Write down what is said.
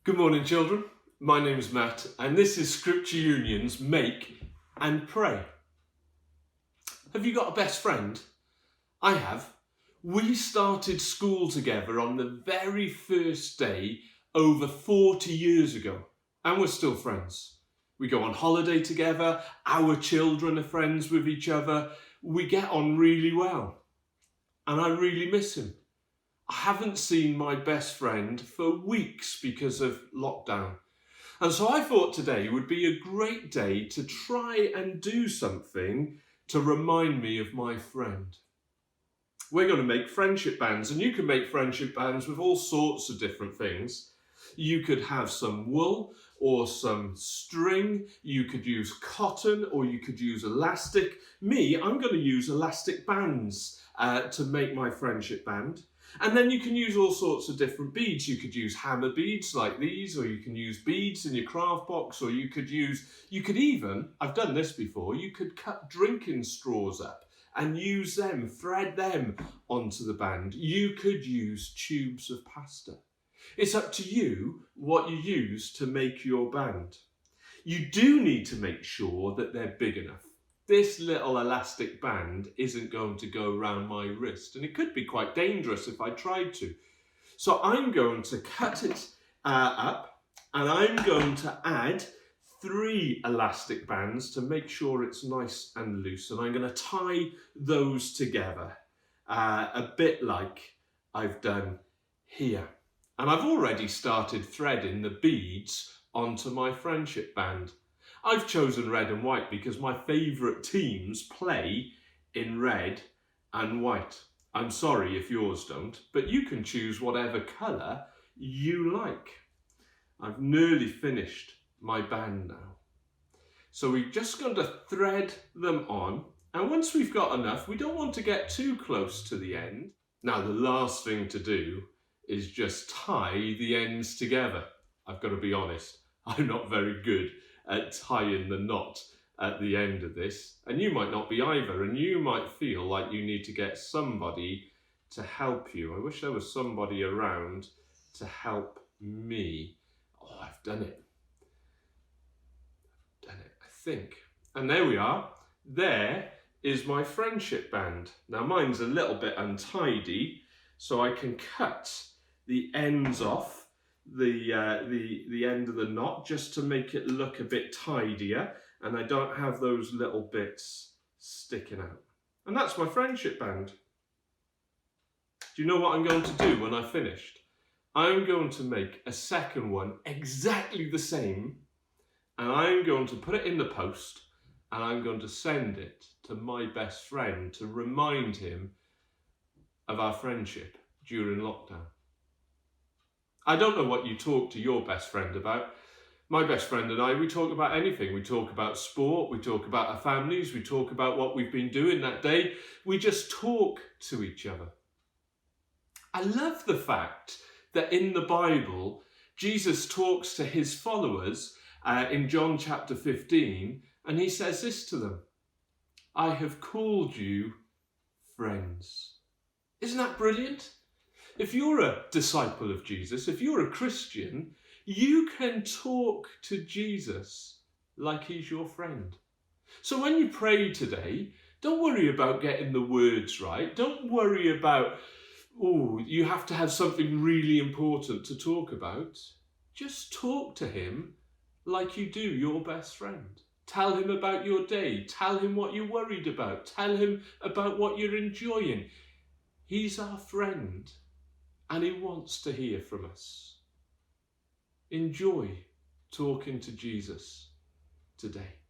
Good morning, children. My name's Matt, and this is Scripture Union's Make and Pray. Have you got a best friend? I have. We started school together on the very first day over 40 years ago, and we're still friends. We go on holiday together, our children are friends with each other, we get on really well, and I really miss him. I haven't seen my best friend for weeks because of lockdown. And so I thought today would be a great day to try and do something to remind me of my friend. We're going to make friendship bands, and you can make friendship bands with all sorts of different things. You could have some wool or some string, you could use cotton or you could use elastic. I'm going to use elastic bands to make my friendship band. And then you can use all sorts of different beads. You could use Hama beads like these, or you can use beads in your craft box, or you could even, I've done this before, you could cut drinking straws up and use them, thread them onto the band. You could use tubes of pasta. It's up to you what you use to make your band. You do need to make sure that they're big enough. This little elastic band isn't going to go around my wrist, and it could be quite dangerous if I tried to. So I'm going to cut it up, and I'm going to add 3 elastic bands to make sure it's nice and loose, and I'm going to tie those together a bit like I've done here. And I've already started threading the beads onto my friendship band. I've chosen red and white because my favourite teams play in red and white. I'm sorry if yours don't, but you can choose whatever colour you like. I've nearly finished my band now. So we're just going to thread them on, and once we've got enough, we don't want to get too close to the end. Now the last thing to do is just tie the ends together. I've got to be honest, I'm not very good at tying the knot at the end of this, and you might not be either, and you might feel like you need to get somebody to help you. I wish there was somebody around to help me. Oh, I've done it. I think. And there we are. There is my friendship band. Now mine's a little bit untidy, so I can cut the ends off the end of the knot just to make it look a bit tidier, and I don't have those little bits sticking out. And that's my friendship band. Do you know what I'm going to do when I've finished? I'm going to make a second one exactly the same, and I'm going to put it in the post, and I'm going to send it to my best friend to remind him of our friendship during lockdown. I don't know what you talk to your best friend about. My best friend and I, we talk about anything. We talk about sport, we talk about our families, we talk about what we've been doing that day. We just talk to each other. I love the fact that in the Bible, Jesus talks to his followers in John chapter 15, and he says this to them: I have called you friends. Isn't that brilliant? If you're a disciple of Jesus, if you're a Christian, you can talk to Jesus like he's your friend. So when you pray today, don't worry about getting the words right. Don't worry about, you have to have something really important to talk about. Just talk to him like you do your best friend. Tell him about your day. Tell him what you're worried about. Tell him about what you're enjoying. He's our friend, and he wants to hear from us. Enjoy talking to Jesus today.